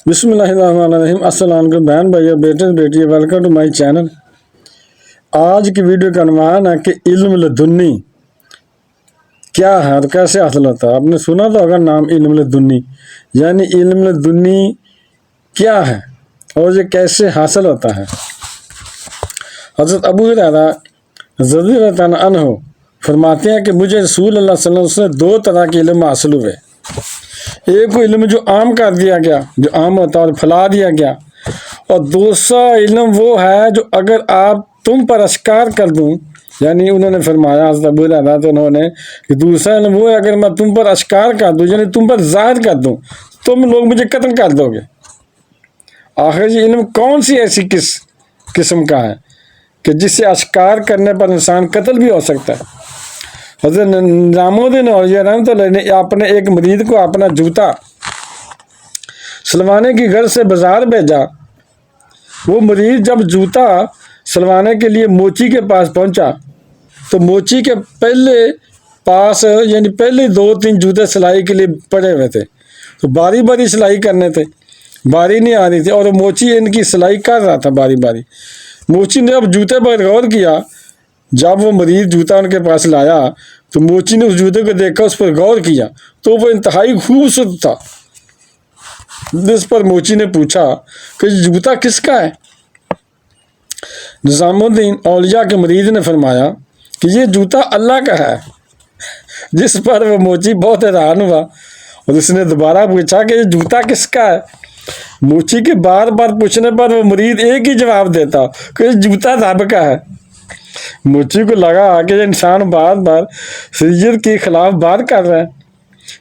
بسم اللہ الرحمن الرحیم۔ السلام علیکم بہن بھائیو، بیٹے بیٹی، ویلکم ٹو مائی چینل۔ آج کی ویڈیو کا عنوان ہے کہ علم لدنی کیا ہے اور کیسے حاصل ہوتا ہے۔ آپ نے سنا تو ہوگا نام علم لدنی، یعنی علم لدنی کیا ہے اور یہ کیسے حاصل ہوتا ہے۔ حضرت ابو ہریرہ رضی اللہ تعالیٰ عنہ فرماتے ہیں کہ مجھے رسول اللہ صلی اللہ علیہ وسلم سے دو طرح کے علم حاصل ہوئے۔ ایک وہ علم جو عام کر دیا گیا، جو عام ہوتا ہے اور پھیلا دیا گیا، اور دوسرا علم وہ ہے جو اگر آپ تم پر اشکار کر دوں، یعنی انہوں نے فرمایا حضرت ابو ہریرہ تو انہوں نے کہ دوسرا علم وہ ہے اگر میں تم پر اشکار کر دوں، یعنی تم پر ظاہر کر دوں، تم لوگ مجھے قتل کر دو گے۔ آخر یہ علم کون سی ایسی قسم کا ہے کہ جس سے اشکار کرنے پر انسان قتل بھی ہو سکتا ہے۔ حضرت نظام الدین اولیاء رحمۃ اللہ نے اپنے ایک مرید کو اپنا جوتا سلوانے کی غرض سے بازار بھیجا۔ وہ مرید جب جوتا سلوانے کے لیے موچی کے پاس پہنچا تو موچی کے پاس یعنی پہلے 2-3 جوتے سلائی کے لیے پڑے ہوئے تھے، تو باری باری سلائی کرنے تھے، باری نہیں آ رہی تھی اور موچی ان کی سلائی کر رہا تھا باری باری۔ موچی نے اب جوتے پر غور کیا، جب وہ مریض جوتا ان کے پاس لایا تو موچی نے اس جوتے کو دیکھا، اس پر غور کیا تو وہ انتہائی خوبصورت تھا۔ جس پر موچی نے پوچھا کہ یہ جوتا کس کا ہے؟ نظام الدین اولیاء کے مریض نے فرمایا کہ یہ جوتا اللہ کا ہے۔ جس پر وہ موچی بہت حیران ہوا اور اس نے دوبارہ پوچھا کہ یہ جوتا کس کا ہے؟ موچی کے بار بار پوچھنے پر وہ مریض ایک ہی جواب دیتا کہ یہ جوتا رب کا ہے۔ موچی کو لگا کہ یہ انسان بار بار شریعت کے خلاف بات کر رہا ہے۔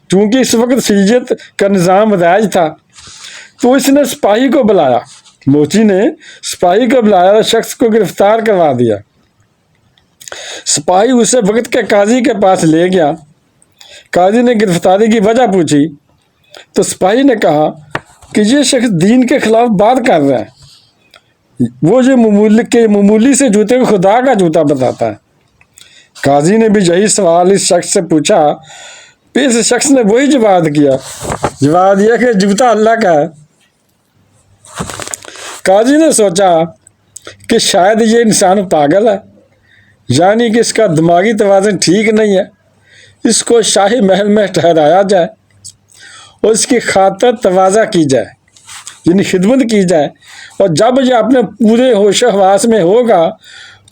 چونکہ اس وقت شریعت کا نظام رائج تھا تو اس نے سپاہی کو بلایا۔ موچی نے سپاہی کو بلایا اور شخص کو گرفتار کروا دیا۔ سپاہی اسے وقت کے قاضی کے پاس لے گیا۔ قاضی نے گرفتاری کی وجہ پوچھی تو سپاہی نے کہا کہ یہ شخص دین کے خلاف بات کر رہا ہے، وہ یہ معمولی سے جوتے کو خدا کا جوتا بتاتا ہے۔ قاضی نے بھی یہی سوال اس شخص سے پوچھا، پھر اس شخص نے وہی جواب کیا، جواب دیا کہ جوتا اللہ کا ہے۔ قاضی نے سوچا کہ شاید یہ انسان پاگل ہے، یعنی کہ اس کا دماغی توازن ٹھیک نہیں ہے، اس کو شاہی محل میں ٹھہرایا جائے اور اس کی خاطر تواضع کی جائے، یعنی خدمت کی جائے، اور جب یہ اپنے پورے ہوش و حواس میں ہوگا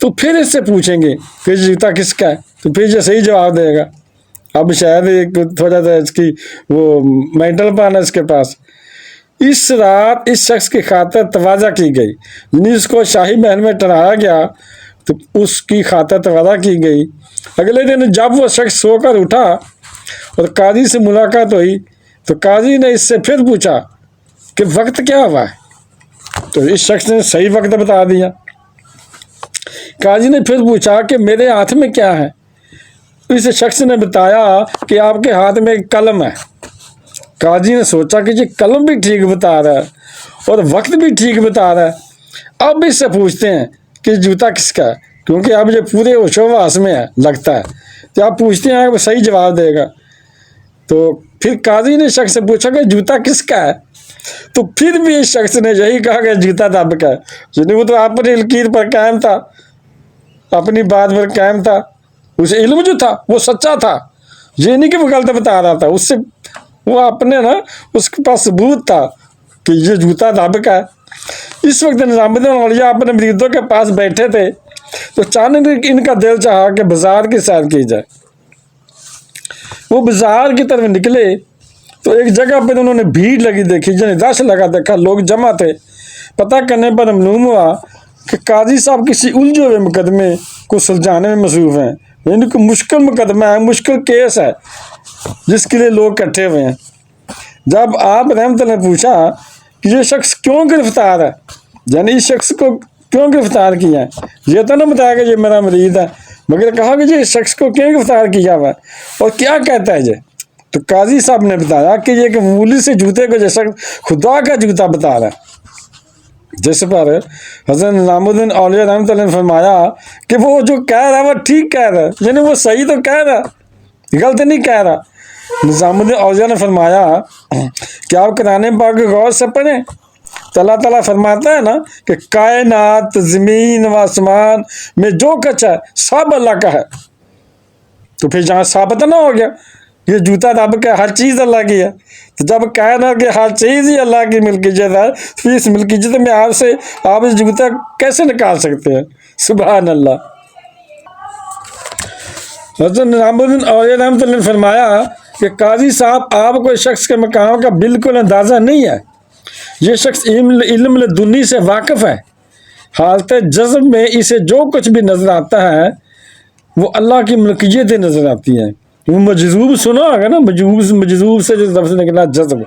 تو پھر اس سے پوچھیں گے کہ جوتا کس کا ہے، تو پھر یہ صحیح جواب دے گا۔ اب شاید تھوڑا سا اس کی وہ مینٹل پان ہے اس کے پاس۔ اس رات اس شخص کی خاطر تواضع کی گئی، یعنی اس کو شاہی محل میں ٹھہرایا گیا تو اس کی خاطر تواضع کی گئی۔ اگلے دن جب وہ شخص سو کر اٹھا اور قاضی سے ملاقات ہوئی تو قاضی نے اس سے پھر پوچھا کہ وقت کیا ہوا ہے، تو اس شخص نے صحیح وقت بتا دیا۔ قاضی نے پھر پوچھا کہ میرے ہاتھ میں کیا ہے؟ اس شخص نے بتایا کہ آپ کے ہاتھ میں ایک قلم ہے۔ قاضی نے سوچا کہ یہ قلم بھی ٹھیک بتا رہا ہے اور وقت بھی ٹھیک بتا رہا ہے، اب اس سے پوچھتے ہیں کہ جوتا کس کا ہے، کیونکہ اب یہ پورے ہوش و حواس میں ہے لگتا ہے، تو آپ پوچھتے ہیں وہ صحیح جواب دے گا۔ تو پھر قاضی نے شخص سے پوچھا کہ جوتا کس کا ہے، تو پھر بھی اس شخص نے یہی کہا کہ جوتا رب کا ہے، یعنی وہ تو اپنی لکیر پر قائم تھا، اپنی بات پر قائم تھا، اسے علم جو تھا وہ سچا تھا، یہ نہیں کہ وہ غلط بتا رہا تھا، اس سے وہ اپنے اس کے پاس ثبوت تھا کہ یہ جوتا رب کا ہے۔ اس وقت نظام الدین اولیاء اپنے مریدوں کے پاس بیٹھے تھے تو اچانک ان کا دل چاہا کہ بازار کی سیر کی جائے۔ وہ بازار کی طرف نکلے تو ایک جگہ پر انہوں نے بھیڑ لگی دیکھی، یعنی رش لگا دیکھا، لوگ جمع تھے۔ پتہ کرنے پر معلوم ہوا کہ قاضی صاحب کسی الجھے ہوئے مقدمے کو سلجھانے میں مصروف ہیں، یعنی کہ مشکل مقدمہ ہے، مشکل کیس ہے جس کے لیے لوگ اکٹھے ہوئے ہیں۔ جب آپ رحمت اللہ نے پوچھا کہ یہ شخص کیوں گرفتار ہے، یعنی اس شخص کو کیوں گرفتار کیا ہے، یہ تو نہ بتایا کہ یہ میرا مرید ہے، مگر کہا کہ یہ شخص کو کیوں گرفتار کیا ہوا ہے اور کیا کہتا ہے یہ، تو قاضی صاحب نے بتایا کہ یہ کہ معمولی سے جوتے کو جیسا خدا کا جوتا بتا رہا ہے۔ جس پر حضرت نظام الدین اولیاء رحمۃ اللہ نے فرمایا کہ وہ جو کہہ رہا ہے وہ ٹھیک کہہ رہا ہے، یعنی وہ صحیح تو کہہ رہا ہے، غلط نہیں کہہ رہا۔ نظام الدین اولیاء نے فرمایا کہ آپ قرآن پاک کو غور سے پڑھیں تو اللہ تعالیٰ فرماتا ہے نا کہ کائنات، زمین و آسمان میں جو کچھ ہے سب اللہ کا ہے. تو پھر جہاں ثابت نہ ہو گیا یہ جوتا رب کا، ہر چیز اللہ کی ہے. تو جب کہنا کہ ہر چیز ہی اللہ کی ملکیت ہے تو اس ملکیت میں آپ اس جوتا کیسے نکال سکتے ہیں؟ سبحان اللہ. حضرت نظام الدین اولیاء رحمۃ اللہ نے فرمایا کہ قاضی صاحب آپ کو اس شخص کے مقام کا بالکل اندازہ نہیں ہے. یہ شخص علم لدنی سے واقف ہے. حالت جذب میں اسے جو کچھ بھی نظر آتا ہے وہ اللہ کی ملکیت نظر آتی ہے. وہ مجذوب سنا ہوگا نا، مجذوب سے جس لفظ نکلا جذب.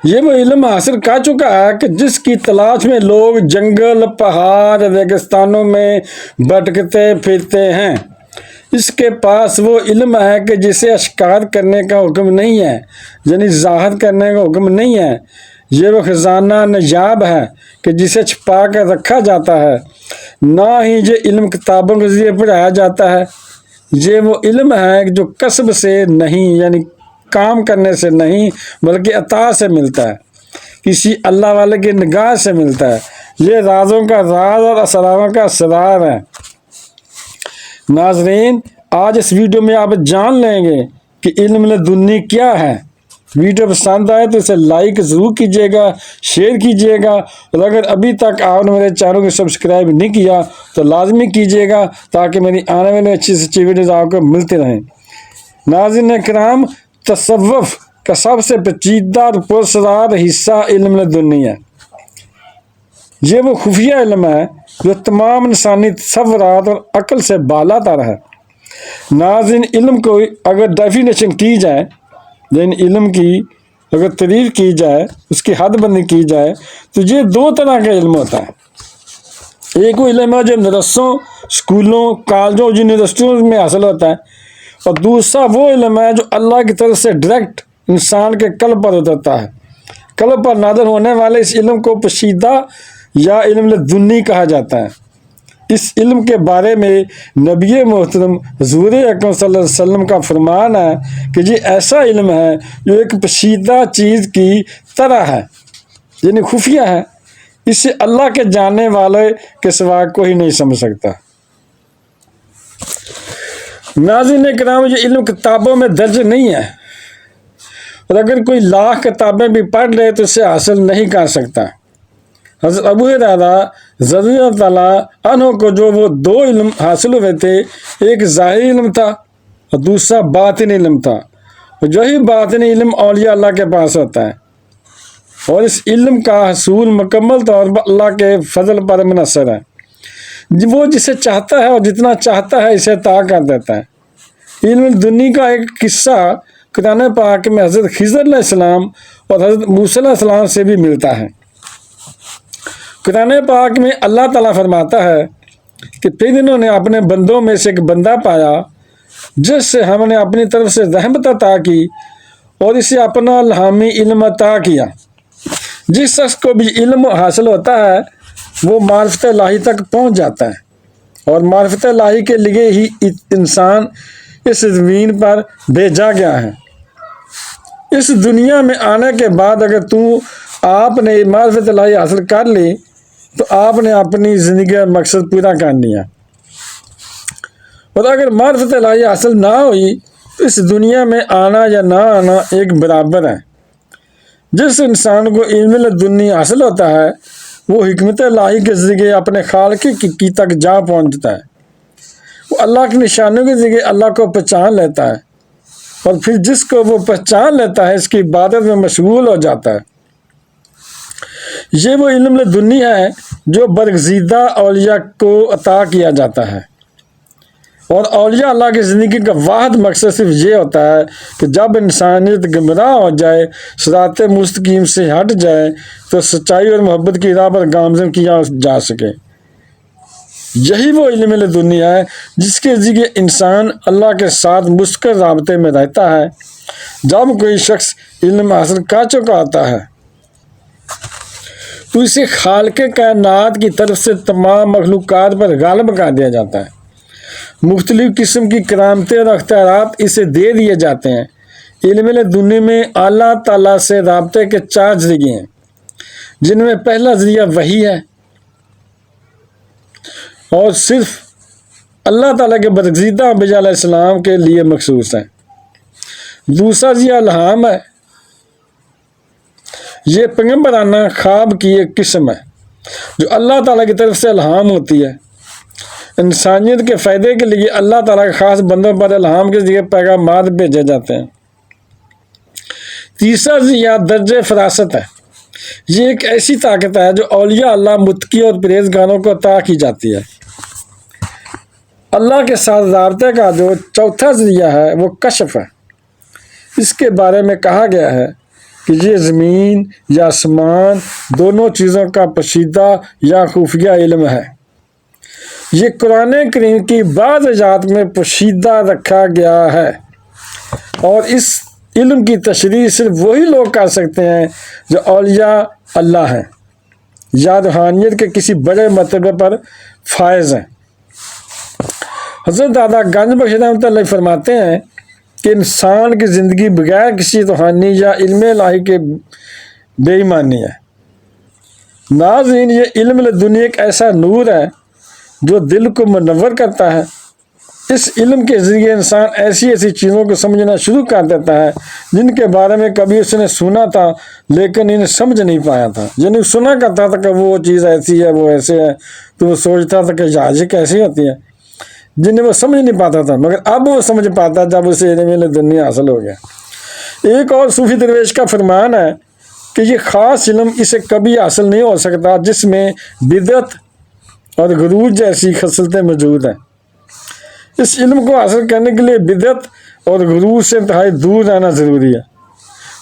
یہ وہ علم حاصل کر چکا ہے کہ جس کی تلاش میں لوگ جنگل، پہاڑ، ریگستانوں میں بھٹکتے پھرتے ہیں. اس کے پاس وہ علم ہے کہ جسے اشکار کرنے کا حکم نہیں ہے، یعنی ظاہر کرنے کا حکم نہیں ہے. یہ وہ خزانہ نجاب ہے کہ جسے چھپا کر رکھا جاتا ہے. نہ ہی یہ علم کتابوں کے ذریعے پڑھایا جاتا ہے. یہ وہ علم ہے جو کسب سے نہیں، یعنی کام کرنے سے نہیں، بلکہ عطا سے ملتا ہے، کسی اللہ والے کی نگاہ سے ملتا ہے. یہ رازوں کا راز اور اسراروں کا اسرار ہے. ناظرین، آج اس ویڈیو میں آپ جان لیں گے کہ علم لدنی کیا ہے. ویڈیو پسند آئے تو اسے لائک ضرور کیجیے گا، شیئر کیجیے گا، اور اگر ابھی تک آپ نے میرے چینل کو سبسکرائب نہیں کیا تو لازمی کیجیے گا تاکہ میری آنے والی اچھی سے اچھی ویڈیوز آپ کو ملتے رہیں. ناظرین کرام، تصوف کا سب سے پیچیدہ اور پراسرار حصہ علم لدنی ہے. یہ وہ خفیہ علم ہے جو تمام انسانی تصورات اور عقل سے بالا تر ہے. ناظرین، علم کو اگر ڈیفینیشن کی جائے، یعنی علم کی اگر تعریف کی جائے، اس کی حد بندی کی جائے تو یہ دو طرح کا علم ہوتا ہے. ایک وہ علم ہے جو مدرسوں، اسکولوں، کالجوں، یونیورسٹیوں میں حاصل ہوتا ہے، اور دوسرا وہ علم ہے جو اللہ کی طرف سے ڈائریکٹ انسان کے قلب پر اترتا ہے. قلب پر نازل ہونے والے اس علم کو پوشیدہ یا علم لدنی کہا جاتا ہے. اس علم کے بارے میں نبی محترم حضور اکرم صلی اللہ علیہ وسلم کا فرمان ہے کہ یہ ایسا علم ہے جو ایک پوشیدہ چیز کی طرح ہے، یعنی خفیہ ہے. اسے اللہ کے جاننے والے کے سوا کوئی نہیں سمجھ سکتا. ناظرین کرام، یہ علم کتابوں میں درج نہیں ہے، اور اگر کوئی لاکھ کتابیں بھی پڑھ لے تو اسے حاصل نہیں کر سکتا. حضرت ابو ہریرہ رضی اللہ تعالیٰ عنہ کو جو وہ دو علم حاصل ہوئے تھے، ایک ظاہری علم تھا اور دوسرا باطنی علم تھا. اور یہی باطنی علم اولیاء اللہ کے پاس ہوتا ہے، اور اس علم کا حصول مکمل طور پر اللہ کے فضل پر منحصر ہے. وہ جسے چاہتا ہے اور جتنا چاہتا ہے اسے عطا کر دیتا ہے. علم دنیا کا ایک قصہ قرآن پاک میں حضرت خضر علیہ السلام اور حضرت موسیٰ علیہ السلام سے بھی ملتا ہے. قرآن پاک میں اللہ تعالیٰ فرماتا ہے کہ پھر انہوں نے اپنے بندوں میں سے ایک بندہ پایا جس سے ہم نے اپنی طرف سے رحمت عطا کی اور اسے اپنا الہامی علم عطا کیا. جس شخص کو بھی علم حاصل ہوتا ہے وہ معرفت الہی تک پہنچ جاتا ہے، اور معرفت الہی کے لیے ہی انسان اس زمین پر بھیجا گیا ہے. اس دنیا میں آنے کے بعد اگر آپ نے معرفت الہی حاصل کر لی تو آپ نے اپنی زندگی کا مقصد پورا کر لیا. اور اگر معرفت الہی حاصل نہ ہوئی تو اس دنیا میں آنا یا نہ آنا ایک برابر ہے. جس انسان کو علم لدنی حاصل ہوتا ہے وہ حکمت الہی کے ذریعے اپنے خالق کی تک جا پہنچتا ہے. وہ اللہ کی نشانیوں کے ذریعے اللہ کو پہچان لیتا ہے، اور پھر جس کو وہ پہچان لیتا ہے اس کی عبادت میں مشغول ہو جاتا ہے. یہ وہ علم لدنی ہے جو برگزیدہ اولیاء کو عطا کیا جاتا ہے، اور اولیاء اللہ کی زندگی کا واحد مقصد صرف یہ ہوتا ہے کہ جب انسانیت گمراہ ہو جائے، صراط مستقیم سے ہٹ جائے، تو سچائی اور محبت کی راہ پر گامزن کیا جا سکے. یہی وہ علم لدنی ہے جس کے ذریعے انسان اللہ کے ساتھ مستقل رابطے میں رہتا ہے. جب کوئی شخص علم حاصل کر چکا ہوتا ہے تو اسے خالق کائنات کی طرف سے تمام مخلوقات پر غالب کر دیا جاتا ہے. مختلف قسم کی کرامتیں اور اختیارات اسے دے دیے جاتے ہیں۔ علم لدنی میں اللہ تعالیٰ سے رابطے کے 4 ذریعے ہیں، جن میں پہلا ذریعہ وحی ہے اور صرف اللہ تعالیٰ کے برگزیدہ انبیاء علیہ السلام کے لیے مخصوص ہے۔ دوسرا ذریعہ الہام ہے، یہ پیغمبرانہ خواب کی ایک قسم ہے جو اللہ تعالیٰ کی طرف سے الہام ہوتی ہے۔ انسانیت کے فائدے کے لیے اللہ تعالیٰ کے خاص بندوں پر الہام کے ذریعے پیغامات بھیجے جاتے ہیں۔ تیسرا ذریعہ درجہ فراست ہے، یہ ایک ایسی طاقت ہے جو اولیاء اللہ متقی اور پرہیزگاروں کو عطا کی جاتی ہے۔ اللہ کے ساتھ رابطے کا جو چوتھا ذریعہ ہے وہ کشف ہے۔ اس کے بارے میں کہا گیا ہے کہ یہ زمین یا آسمان دونوں چیزوں کا پوشیدہ یا خفیہ علم ہے۔ یہ قرآن کریم کی بعض آیات میں پوشیدہ رکھا گیا ہے، اور اس علم کی تشریح صرف وہی لوگ کر سکتے ہیں جو اولیاء اللہ ہیں یا روحانیت کے کسی بڑے مرتبے پر فائز ہیں۔ حضرت دادا گنج بخش رحمۃ اللہ فرماتے ہیں کہ انسان کی زندگی بغیر کسی روحانی یا علم الہی کے بے ایمانی ہے۔ ناظرین، یہ علم لدنی ایک ایسا نور ہے جو دل کو منور کرتا ہے۔ اس علم کے ذریعے انسان ایسی چیزوں کو سمجھنا شروع کر دیتا ہے جن کے بارے میں کبھی اس نے سنا تھا لیکن انہیں سمجھ نہیں پایا تھا۔ یعنی سنا کرتا تھا کہ وہ چیز ایسی ہے، وہ ایسے ہے، تو وہ سوچتا تھا کہ یہ کیسی ہوتی ہے، جنہیں وہ سمجھ نہیں پاتا تھا، مگر اب وہ سمجھ پاتا جب اسے علم لدنی حاصل ہو گیا۔ ایک اور صوفی درویش کا فرمان ہے کہ یہ خاص علم اسے کبھی حاصل نہیں ہو سکتا جس میں بدعت اور غرور جیسی خصلتیں موجود ہیں۔ اس علم کو حاصل کرنے کے لیے بدعت اور غرور سے انتہائی دور رہنا ضروری ہے۔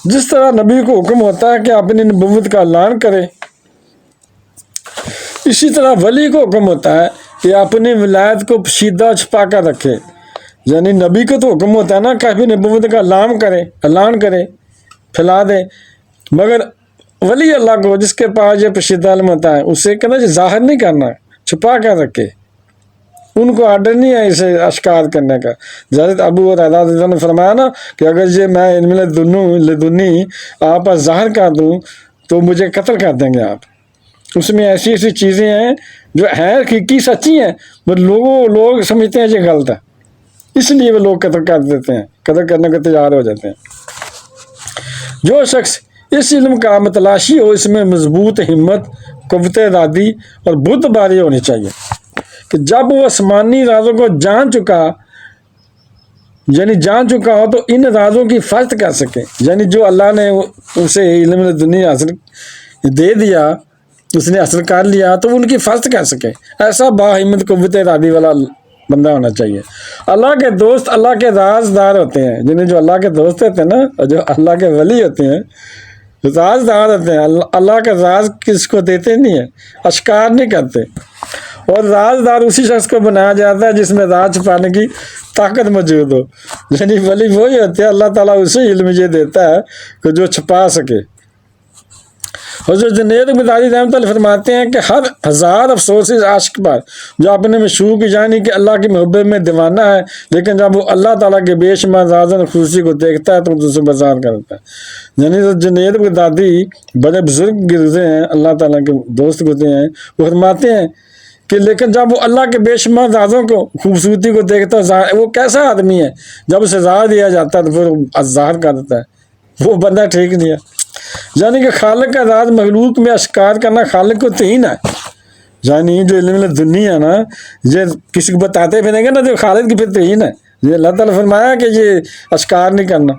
جس طرح نبی کو حکم ہوتا ہے کہ اپنی نبوت کا اعلان کرے، اسی طرح ولی کو حکم ہوتا ہے کہ اپنی ولایت کو پوشیدہ چھپا کر رکھے۔ یعنی نبی کو تو حکم ہوتا ہے نا کہ اپنی نبوت کا اعلان کرے، پھیلا دے، مگر ولی اللہ کو جس کے پاس یہ پوشیدہ علم ہوتا ہے اسے کہنا ظاہر نہیں کرنا، چھپا کر رکھے۔ ان کو آرڈر نہیں ہے اسے اشکار کرنے کا۔ حضرت ابو ہریرہ نے فرمایا نا کہ اگر یہ میں علم لدنی آپ پر ظاہر کر دوں تو مجھے قتل کر دیں گے آپ۔ اس میں ایسی چیزیں ہیں جو ہیں حقیقی سچی ہیں، مگر لوگ سمجھتے ہیں یہ غلط ہے، اس لیے وہ لوگ قتل کر دیتے ہیں، قتل کرنے کو تیار ہو جاتے ہیں۔ جو شخص اس علم کا متلاشی ہو، اس میں مضبوط ہمت، قوت ارادی اور بردباری ہونی چاہیے کہ جب وہ آسمانی رازوں کو جان چکا ہو تو ان رازوں کی حفاظت کر سکے۔ یعنی جو اللہ نے اسے علم لدنی حاصل دے دیا، اس نے حاصل کر لیا، تو ان کی حفاظت کر سکے۔ ایسا باہمت قوت ارادی والا بندہ ہونا چاہیے۔ اللہ کے دوست اللہ کے رازدار ہوتے ہیں، جنہیں جو اللہ کے دوست ہوتے ہیں نا، جو اللہ کے ولی ہوتے ہیں رازدار ہوتے ہیں۔ اللہ کا راز کس کو دیتے نہیں ہیں، اشکار نہیں کرتے، اور رازدار اسی شخص کو بنایا جاتا ہے جس میں راز چھپانے کی طاقت موجود ہو۔ یعنی ولی وہی ہوتے ہیں، اللہ تعالیٰ اسے علم یہ دیتا ہے کہ جو چھپا سکے۔ حضرت جنید بغدادی رحمۃ اللہ فرماتے ہیں کہ ہر ہزار افسوس اس عاشق پر جو اپنے مشوق یعنی کہ اللہ کی محبت میں دیوانہ ہے، لیکن جب وہ اللہ تعالیٰ کے بے شمار راز اور خصوصی کو دیکھتا ہے تو اسے بازار کرتا ہے۔ یعنی جنید بغدادی بڑے بزرگ گزرے ہیں، اللہ تعالیٰ کے دوست گزرے ہیں، وہ فرماتے ہیں کہ لیکن جب وہ اللہ کے بے شمار رازوں کو خوبصورتی کو دیکھتا ہے، وہ کیسا آدمی ہے، جب اسے راز دیا جاتا ہے تو پھر ظاہر کر دیتا ہے، وہ بندہ ٹھیک نہیں ہے۔ یعنی کہ خالق کا راز مخلوق میں اشکار کرنا خالق کو توہین ہے۔ یعنی جو علم لدنی ہے نا، یہ کسی کو بتاتے پھریں گے نا جو خالق کی پھر توہین ہے۔ یہ اللہ تعالیٰ فرمایا کہ یہ اشکار نہیں کرنا۔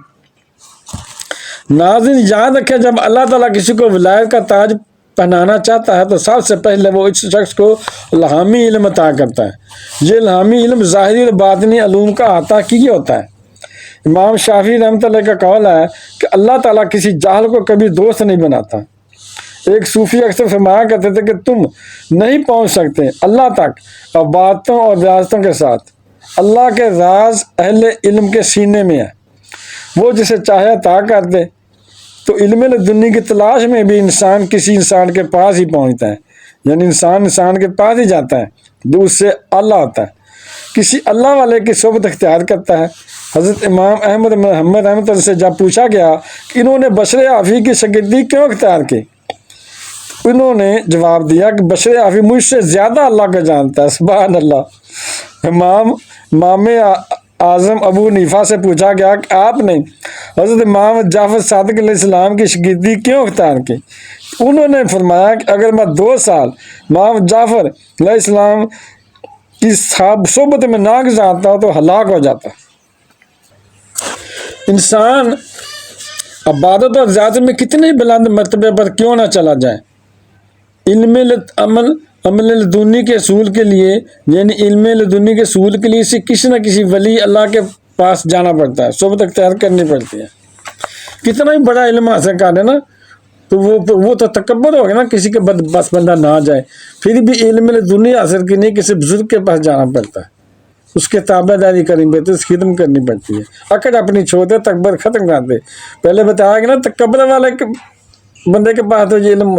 ناظرین یاد رکھیں، جب اللہ تعالیٰ کسی کو ولایت کا تاج پہنانا چاہتا ہے تو سب سے پہلے وہ اس شخص کو الہامی علم عطا کرتا ہے۔ یہ الہامی علم ظاہری اور باطنی علوم کا احاطہ کیے ہوتا ہے۔ امام شافعی رحمۃ اللہ کا قول ہے کہ اللہ تعالیٰ کسی جاہل کو کبھی دوست نہیں بناتا۔ ایک صوفی اکثر فرمایا کرتے تھے کہ تم نہیں پہنچ سکتے اللہ تک عبادتوں اور ریاضتوں کے ساتھ۔ اللہ کے راز اہل علم کے سینے میں ہے، وہ جسے چاہے عطا کر دے۔ تو علم لدنی کی تلاش میں بھی انسان کسی انسان کے پاس ہی پہنچتا ہے، یعنی انسان کے پاس ہی جاتا ہے جو اس سے اعلیٰ ہوتا ہے۔ کسی اللہ والے کی صحبت اختیار کرتا ہے۔ حضرت امام احمد محمد رحمۃ اللہ سے جب پوچھا گیا کہ انہوں نے بشر عافی کی شاگردی کیوں اختیار کی، انہوں نے جواب دیا کہ بشر عافی مجھ سے زیادہ اللہ کو جانتا ہے۔ سبحان اللہ۔ امام اعظم ابو حنیفہ سے پوچھا گیا کہ آپ نے حضرت امام جعفر صادق علیہ السلام کی شاگردی کیوں اختیار کی، انہوں نے فرمایا کہ اگر میں 2 سال امام جعفر علیہ السلام کی صحبت میں نہ گزارتا تو ہلاک ہو جاتا۔ انسان عبادت اور ذات میں کتنے بلند مرتبے پر کیوں نہ چلا جائے، عمل لدنی کے اصول کے لیے، یعنی علم لدنی کے اصول کے لیے اسے کسی نہ کسی ولی اللہ کے پاس جانا پڑتا ہے، صحبت اختیار کرنی پڑتی ہے۔ کتنا ہی بڑا علم حاصل کر لے نا تو وہ تو تکبر ہو گیا نا، کسی کے بس بندہ نہ جائے، پھر بھی علم لدنی حاصل کرنے کسی بزرگ کے پاس جانا پڑتا ہے، اس کے تابع داری کرنی پڑتی ہے، اس کی خدمت کرنی پڑتی ہے۔ اکڑ اپنی چھوڑ دے، تکبر ختم کر دے۔ پہلے بتایا کہ نا تکبر والے بندے کے پاس تو یہ علم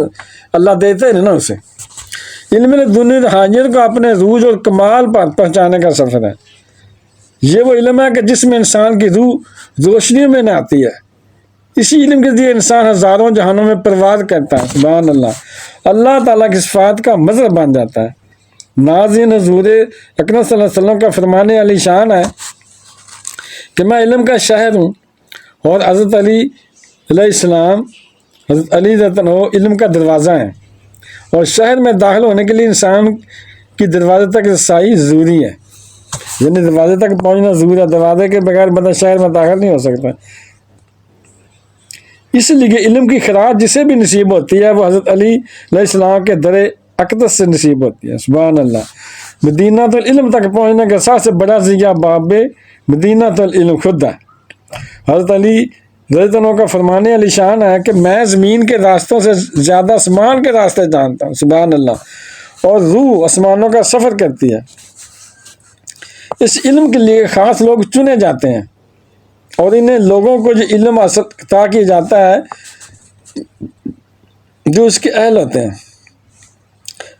اللہ دیتے ہیں نا اسے۔ علم لدنی روحانیت کو اپنے عروج اور کمال پر پہنچانے کا سفر ہے۔ یہ وہ علم ہے کہ جس میں انسان کی روح روشنی میں نہ آتی ہے۔ اسی علم کے ذریعے انسان ہزاروں جہانوں میں پرواز کرتا ہے۔ سبحان اللہ۔ اللہ تعالیٰ کی صفات کا مظہر بن جاتا ہے۔ ناظرین، حضور اکرم صلی اللہ علیہ وسلم کا فرمان علی شان ہے کہ میں علم کا شہر ہوں، اور حضرت علی علیہ السلام، حضرت علی رضی اللہ عنہ علم کا دروازہ ہیں، اور شہر میں داخل ہونے کے لیے انسان کی دروازے تک رسائی ضروری ہے، یعنی دروازے تک پہنچنا ضروری ہے۔ دروازے کے بغیر بندہ شہر میں داخل نہیں ہو سکتا۔ اس لیے علم کی خراج جسے بھی نصیب ہوتی ہے وہ حضرت علی علیہ السلام کے در اقدس سے نصیب ہوتی ہے۔ سبحان اللہ۔ مدینہ العلم تک پہنچنے کا سب سے بڑا ذریعہ باب مدینہ العلم خود ہے۔ حضرت علی رضی اللہ عنہ کا فرمان علی شان ہے کہ میں زمین کے راستوں سے زیادہ آسمان کے راستے جانتا ہوں۔ سبحان اللہ۔ اور روح آسمانوں کا سفر کرتی ہے۔ اس علم کے لیے خاص لوگ چنے جاتے ہیں، اور انہیں لوگوں کو جو علم حاصل عطا کیا جاتا ہے جو اس کے اہل ہوتے ہیں۔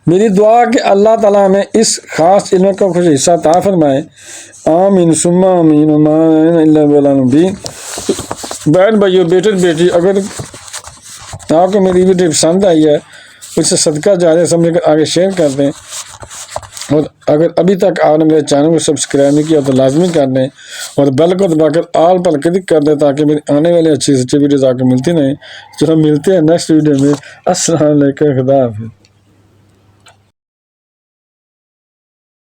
میری دعا کہ اللہ تعالیٰ ہمیں اس خاص علم کا خوش حصہ عطا فرمائے۔ آمین ثم آمین۔ وما علینا الا البلاغ المبین۔ بہن بھائیو، بیٹے بیٹی، اگر آپ کو میری ویڈیو پسند آئی ہے اسے صدقہ جاریہ سمجھ کر آگے شیئر کر دیں، اور اگر ابھی تک آپ نے میرے چینل کو سبسکرائب نہیں کیا تو لازمی کر دیں، اور بیل کو دبا کر آل پر کلک کر دیں تاکہ میری آنے والی اچھی سے اچھی ویڈیوز آپ کو ملتی رہیں۔ چلو ملتے ہیں نیکسٹ ویڈیو میں۔ السلام علیکم، خدا حافظ۔